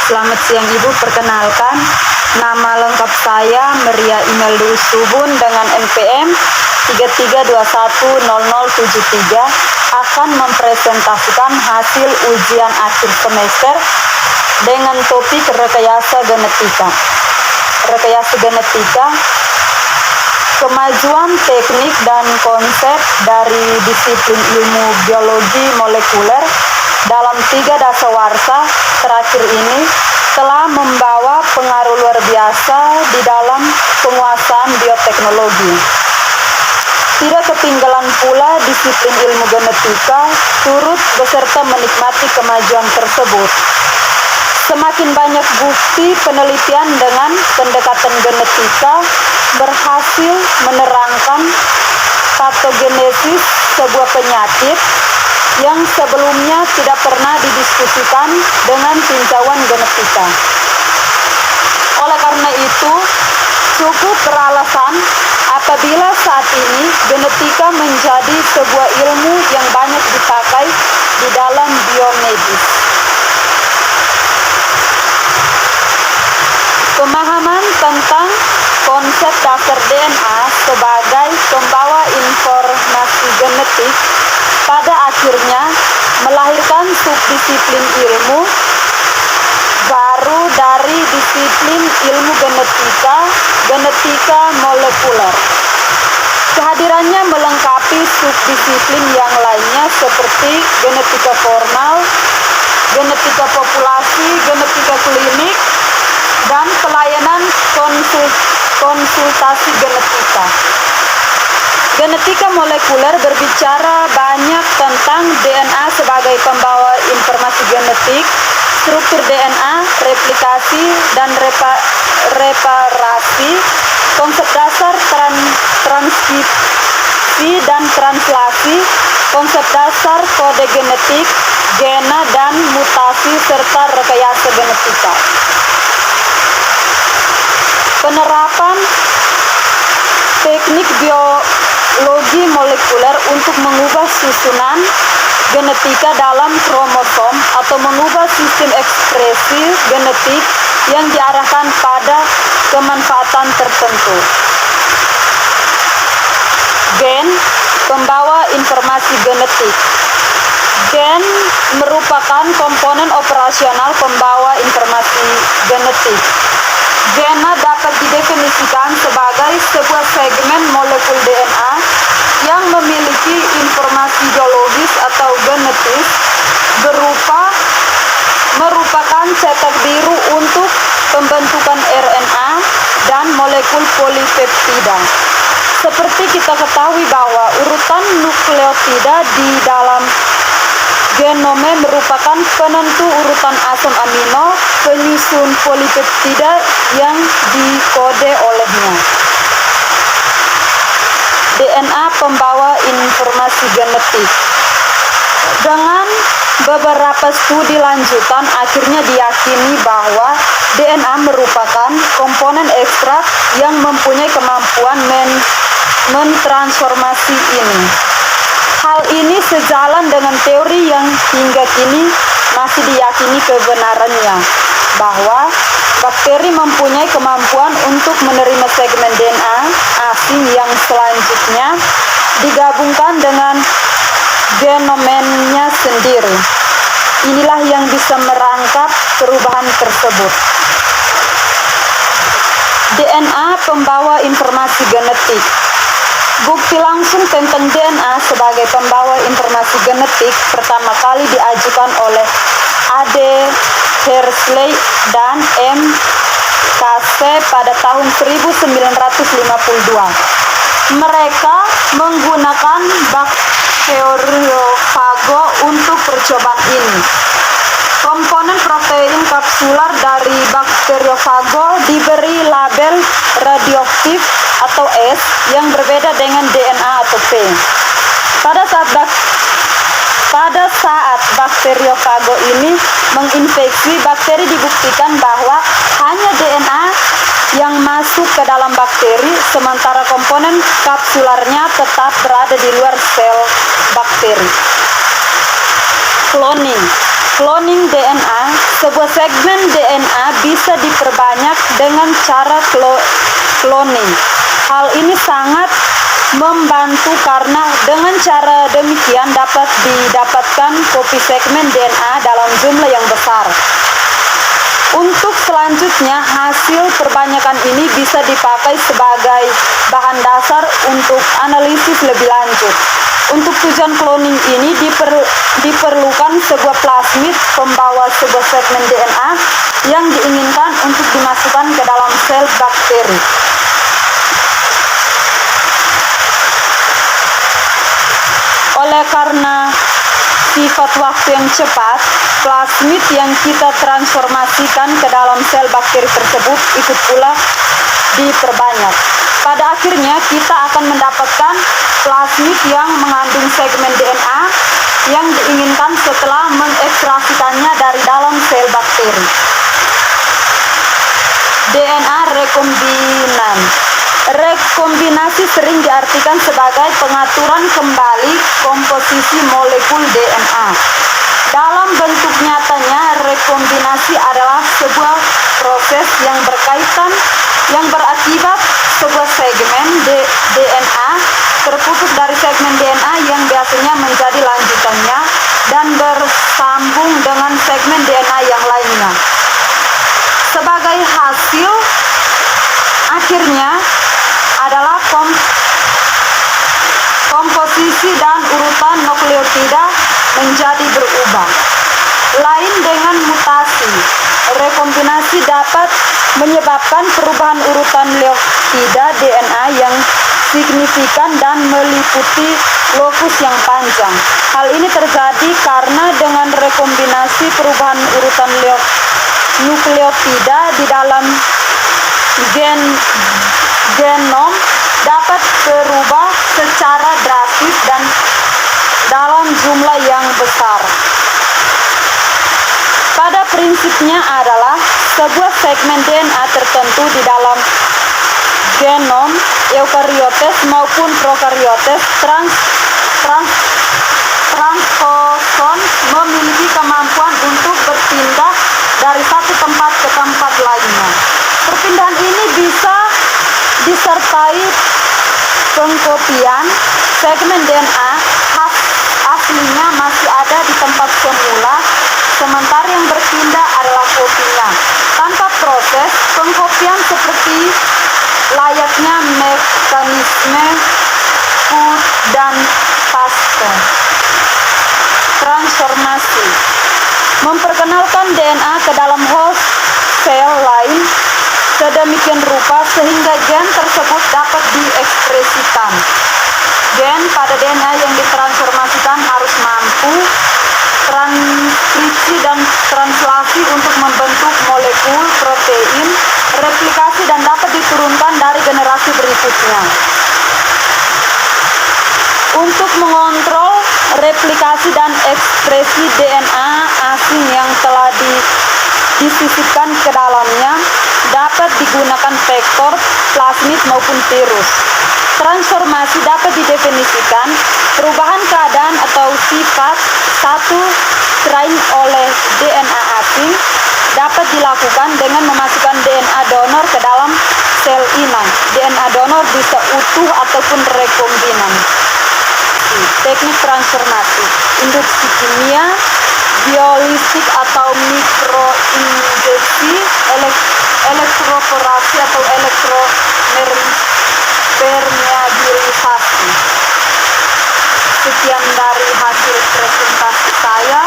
Selamat siang Ibu, perkenalkan nama lengkap saya Maria Imelda Subun dengan NPM 33210073 akan mempresentasikan hasil ujian akhir semester dengan topik rekayasa genetika. Rekayasa genetika, kemajuan teknik dan konsep dari disiplin ilmu biologi molekuler dalam 3 dasawarsa terakhir ini telah membawa pengaruh luar biasa di dalam penguasaan bioteknologi. Tidak ketinggalan pula disiplin ilmu genetika turut beserta menikmati kemajuan tersebut. Semakin banyak bukti penelitian dengan pendekatan genetika berhasil menerangkan patogenesis sebuah penyakit yang sebelumnya tidak pernah didiskusikan dengan tinjauan genetika. Oleh karena itu, cukup beralasan apabila saat ini genetika menjadi sebuah ilmu yang banyak dipakai di dalam biomedis. Pemahaman tentang konsep dasar DNA sebagai pembawa informasi genetik pada akhirnya melahirkan subdisiplin ilmu baru dari disiplin ilmu genetika molekuler. Kehadirannya melengkapi subdisiplin yang lainnya seperti genetika formal, genetika populasi, genetika klinik, dan pelayanan konsultasi genetika. Genetika molekuler berbicara banyak tentang DNA sebagai pembawa informasi genetik, struktur DNA, replikasi, dan reparasi, konsep dasar transkripsi dan translasi, konsep dasar kode genetik, gena dan mutasi, serta rekayasa genetika. Penerapan teknik biologi molekuler untuk mengubah susunan genetika dalam kromosom atau mengubah sistem ekspresi genetik yang diarahkan pada kemanfaatan tertentu. Gen, pembawa informasi genetik. Gen merupakan komponen operasional pembawa informasi genetik. Gena dapat didefinisikan sebagai sebuah segmen molekul DNA yang memiliki informasi biologis atau genetis merupakan cetak biru untuk pembentukan RNA dan molekul polipeptida. Seperti kita ketahui bahwa urutan nukleotida di dalam genome merupakan penentu urutan asam amino penyusun polipeptida yang dikode olehnya. DNA pembawa informasi genetik. Dengan beberapa studi lanjutan akhirnya diyakini bahwa DNA merupakan komponen ekstrak yang mempunyai kemampuan mentransformasi ini. Hal ini sejalan dengan teori yang hingga kini masih diyakini kebenarannya, bahwa bakteri mempunyai kemampuan untuk menerima segmen DNA asing yang selanjutnya digabungkan dengan genomenya sendiri. Inilah yang bisa merangkap perubahan tersebut. DNA pembawa informasi genetik. Bukti langsung tentang DNA sebagai pembawa informasi genetik pertama kali diajukan oleh A.D. Hershey dan M. Casey pada tahun 1952. Mereka menggunakan bakteriofago untuk percobaan ini. Komponen protein kapsular dari bakteriofago diberi label radioaktif atau S yang berbeda dengan DNA atau P. Pada saat bakteriofago ini menginfeksi bakteri, dibuktikan bahwa hanya DNA yang masuk ke dalam bakteri, sementara komponen kapsularnya tetap berada di luar sel bakteri. Cloning. Cloning DNA. Sebuah segmen DNA bisa diperbanyak dengan cara cloning. Hal ini sangat membantu karena dengan cara demikian dapat didapatkan kopi segmen DNA dalam jumlah yang besar. Untuk selanjutnya, hasil perbanyakan ini bisa dipakai sebagai bahan dasar untuk analisis lebih lanjut. Untuk tujuan cloning ini diperlukan sebuah plasmid pembawa sebuah segmen DNA yang diinginkan untuk dimasukkan ke dalam sel bakteri. Oleh karena sifat waktu yang cepat, plasmid yang kita transformasikan ke dalam sel bakteri tersebut ikut pula diperbanyak. Pada akhirnya kita akan mendapatkan plasmid yang mengandung segmen DNA yang diinginkan setelah mengekstraksikannya dari dalam sel bakteri. DNA rekombinan. Rekombinasi sering diartikan sebagai pengaturan kembali komposisi molekul DNA. Dalam bentuk nyatanya, rekombinasi adalah sebuah proses yang berkaitan yang berakibat sebuah segmen DNA terputus dari segmen DNA yang biasanya menjadi lanjutannya dan bersambung dengan segmen DNA yang lainnya. Sebagai hasil akhirnya adalah komposisi dan urutan nukleotida menjadi berubah. Lain dengan mutasi, rekombinasi dapat menyebabkan perubahan urutan nukleotida DNA yang signifikan dan meliputi lokus yang panjang. Hal ini terjadi karena dengan rekombinasi perubahan urutan nukleotida di dalam genom dapat berubah secara drastis dan dalam jumlah yang besar. Pada prinsipnya adalah sebuah segmen DNA tertentu di dalam genom eukariotes maupun prokariotes transposon memiliki kemampuan untuk berpindah dari satu tempat ke tempat lainnya. Perpindahan ini bisa disertai pengkopian. Segmen DNA aslinya masih ada di tempat semula, sementara yang berpindah adalah kopinya. Tanpa proses pengkopian seperti layaknya mekanisme cut dan paste. Transformasi memperkenalkan DNA ke dalam host sel lain sedemikian rupa sehingga gen tersebut dapat diekspresikan. Gen pada DNA yang ditransformasikan harus mampu transkripsi dan translasi untuk membentuk molekul protein, replikasi dan dapat diturunkan dari generasi berikutnya. Untuk mengontrol replikasi dan ekspresi DNA asing yang telah disisipkan ke dalamnya, dapat digunakan vektor, plasmid maupun virus. Transformasi dapat didefinisikan perubahan keadaan atau sifat satu strain oleh DNA asing dapat dilakukan dengan memasukkan DNA donor ke dalam sel inang. DNA donor bisa utuh ataupun rekombinan. Teknik transformasi, induksi kimia, biolitik atau mikroinjeksi, elektroforasi atau elektropermeabilisasi. Sekian dari hasil presentasi saya.